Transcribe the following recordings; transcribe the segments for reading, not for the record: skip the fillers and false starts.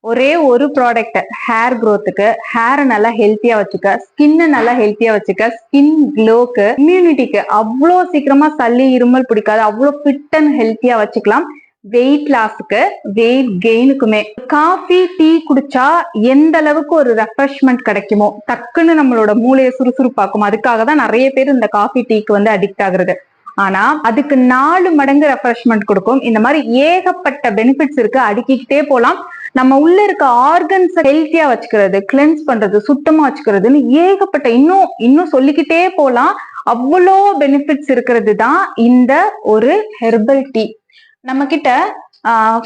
ஒரே ஒரு product hair க்ரோத்துக்கு, ஹேரை நல்லா ஹெல்த்தியா வச்சுக்க, ஸ்கின்னை நல்லா ஹெல்த்தியா வச்சுக்க, ஸ்கின் க்ளோக்கு, இம்யூனிட்டிக்கு அவ்வளோ சீக்கிரமா சளி இருமல் பிடிக்காது, அவ்வளோ ஃபிட் அண்ட் ஹெல்த்தியா வச்சுக்கலாம். வெயிட் லாஸுக்கு, வெயிட் கெயினுக்குமே. காஃபி டீ குடிச்சா எந்த அளவுக்கு ஒரு ரெஃப்ரெஷ்மெண்ட் கிடைக்குமோ, டக்குன்னு நம்மளோட மூளையை சுறுசுறுப்பாக்கும். அதுக்காக தான் நிறைய பேர் இந்த காஃபி டீக்கு வந்து அடிக்ட் ஆகுறது. ஆனா அதுக்கு 4 மடங்கு ரெஃப்ரெஷ்மெண்ட் கொடுக்கும். இந்த மாதிரி ஏகப்பட்ட பெனிஃபிட்ஸ் இருக்கு, அடுக்கிக்கிட்டே போலாம். நம்ம உள்ள இருக்க ஆர்கன்ஸ் ஹெல்த்தியா வச்சுக்கிறது, கிளென்ஸ் பண்றது, சுத்தமா வச்சுக்கிறதுன்னு ஏகப்பட்ட இன்னும் சொல்லிக்கிட்டே போலாம். அவ்வளோ பெனிஃபிட்ஸ் இருக்கிறது தான் இந்த ஒரு ஹெர்பல் டீ. நம்ம கிட்ட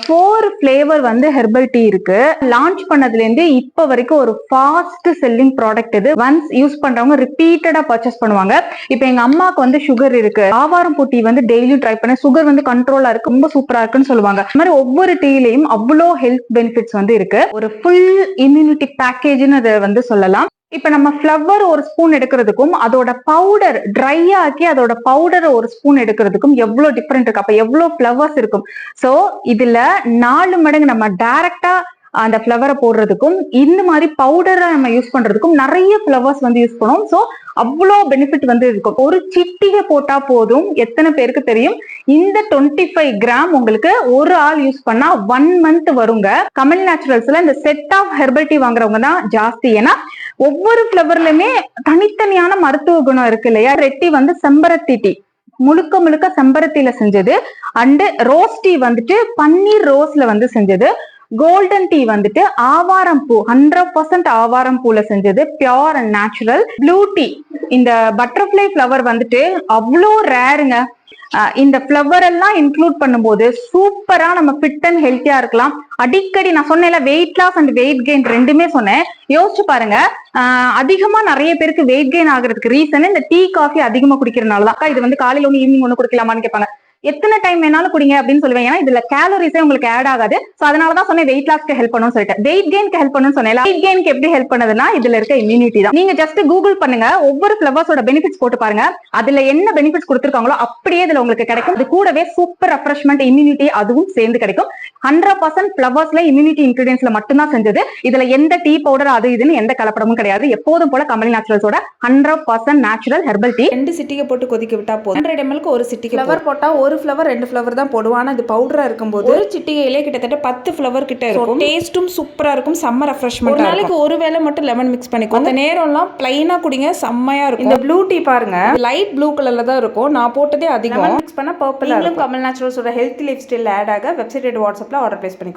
4 ஃபிளேவர் வந்து ஹெர்பல் டீ இருக்கு. லான்ச் பண்ணதுல இருந்து இப்ப வரைக்கும் ஒரு ஃபாஸ்ட் செல்லிங் ப்ராடக்ட் இது. ஒன்ஸ் யூஸ் பண்றவங்க ரிப்பீட்டடா பர்ச்சேஸ் பண்ணுவாங்க. இப்ப எங்க அம்மாக்கு வந்து சுகர் இருக்கு, ஆவாரம் பூ டீ வந்து டெய்லியும் ட்ரை பண்ண, சுகர் வந்து கண்ட்ரோலா இருக்கு, ரொம்ப சூப்பரா இருக்குன்னு சொல்லுவாங்க. இந்த மாதிரி ஒவ்வொரு டீலையும் அவ்வளோ ஹெல்த் பெனிஃபிட்ஸ் வந்து இருக்கு. ஒரு ஃபுல் இம்யூனிட்டி பேக்கேஜ்னு அதை வந்து சொல்லலாம். இப்ப நம்ம ஃபிளவர் ஒரு ஸ்பூன் எடுக்கிறதுக்கும் அதோட பவுடர் ட்ரை ஆக்கி அதோட பவுடரை ஒரு ஸ்பூன் எடுக்கிறதுக்கும் எவ்வளவு டிஃபரெண்ட் இருக்கு. அப்ப எவ்வளவு ஃபிளவர்ஸ் இருக்கும். சோ இதுல 4 மடங்கு நம்ம டைரக்டா அந்த ஃபிளவரை போடுறதுக்கும் இந்த மாதிரி பவுடரை நம்ம யூஸ் பண்றதுக்கும் நிறைய ஃபிளவர்ஸ் வந்து யூஸ் பண்ணுவோம். ஸோ அவ்வளோ பெனிஃபிட் வந்து இருக்கும். ஒரு சிட்டிகை போட்டா போதும். எத்தனை பேருக்கு தெரியும்? இந்த 25 கிராம் உங்களுக்கு ஒரு ஆள் யூஸ் பண்ணா 1 மந்த் வருங்க. கமல் நேச்சுரல்ஸ்ல இந்த செட் ஆஃப் ஹெர்பல் டீ வாங்குறவங்க தான் ஜாஸ்தி. ஏன்னா ஒவ்வொரு ஃபிளவர்லயுமே தனித்தனியான மருத்துவ குணம் இருக்கு இல்லையா. ரெட் டீ வந்து செம்பருத்தி டீ, முழுக்க முழுக்க செம்பருத்தியில செஞ்சது. அண்ட் ரோஸ் டீ வந்துட்டு பன்னீர் ரோஸ்ல வந்து செஞ்சது. கோல்டன் டீ வந்துட்டு ஆவாரம் பூ 100% ஆவாரம் பூல செஞ்சது, pure and natural. Blue tea, இந்த பட்டர்ஃபிளை ஃபிளவர் வந்துட்டு அவ்வளோ ரேருங்க. இந்த ஃபிளவர் எல்லாம் இன்க்ளூட் பண்ணும்போது சூப்பரா நம்ம ஃபிட் அண்ட் ஹெல்த்தியா இருக்கலாம். அடிக்கடி நான் சொன்னேன்ல, weight loss and weight gain ரெண்டுமே சொன்னேன். யோசிச்சு பாருங்க, அதிகமா நிறைய பேருக்கு வெயிட் கெயின் ஆகுறதுக்கு ரீசன் இந்த டீ காஃபி அதிகமா குடிக்கிறதுனாலதான். இது வந்து காலையில ஒண்ணு ஈவினிங் ஒண்ணு குடிக்கலாமான்னு கேட்பாங்க. எத்தனை டைம் வேணாலும் குடிங்க அப்படின்னு சொல்லுவேன். ஏன்னா இதுல கேலரிஸே உங்களுக்கு ஆட் ஆகாது. சோ அதனாலதான் சொன்னேன் வெயிட் லாஸ்க்கு ஹெல்ப் பண்ணும் சொல்லிட்டு. வெயிட் கெயின்க்கு ஹெல்ப் பண்ணுன்னு சொன்னேன். வெயிட் கெயின்க்கு எப்படி ஹெல்ப் பண்ணுதுன்னா இதுல இருக்க இம்யூனிட்டி தான். நீங்க ஜஸ்ட் கூகுள் பண்ணுங்க, ஒவ்வொரு ஃபிளவர்ஸோட பெனிஃபிட்ஸ் போட்டு பாருங்க. அதுல என்ன பெனிஃபிட்ஸ் கொடுத்திருக்காங்களோ அப்படியே இதுல உங்களுக்கு கிடைக்கும். இது கூடவே சூப்பர் ரெஃப்ரெஷ்மெண்ட், இம்யூனிட்டி அதுவும் சேர்ந்து கிடைக்கும். 100% ஃபிளவர்ஸ்ல இம்யூனிட்டி இன்கிரிடியன்ஸ்ல மட்டும்தான் செஞ்சது. இதுல எந்த டீ பவுடர் அது இதுன்னு எந்த கலப்படமும் கிடையாது. எப்போதும் போல கமல் நேச்சுரல்ஸோட 100% நேச்சுரல் ஹெர்பல் டீ. 2 சிட்டிகை போட்டு கொதிக்க விட்டா போதும். 100 ml ஒரு சிட்டிகை ஃபிளவர் போட்டா ஒரு ஃபிளவர் 2 ஃபிளவர் தான் போடுவோம். ஆனா இது பவுடரா இருக்கும்போது ஒரு சிட்டிகையிலே கிட்டத்தட்ட 10 ஃபிளவர் கிட்ட இருக்கும். டேஸ்டும் சூப்பரா இருக்கும், செம்ம ரெஃப்ரெஷ்மெண்ட். ஒரு நாளைக்கு ஒரு வேளை மட்டும் லெமன் மிக்ஸ் பண்ணிக்கோ. அந்த நேரம்லாம் பிளைனா குடிங்க, செம்மையா இருக்கும். இந்த ப்ளூ டீ பாருங்க, லைட் ப்ளூ கலர்ல தான் இருக்கும். நான் போட்டதே அதிகம். மிக்ஸ் பண்ணா பர்பிளா இருக்கும். கமல் நேச்சுரல்ஸோட ஹெல்த் லைஃப் ஸ்டைல் ஆட் ஆக வெப்சைட் வாட்ஸ்அப்ல ஆர்டர் பிளேஸ் பண்ணிக்கோ.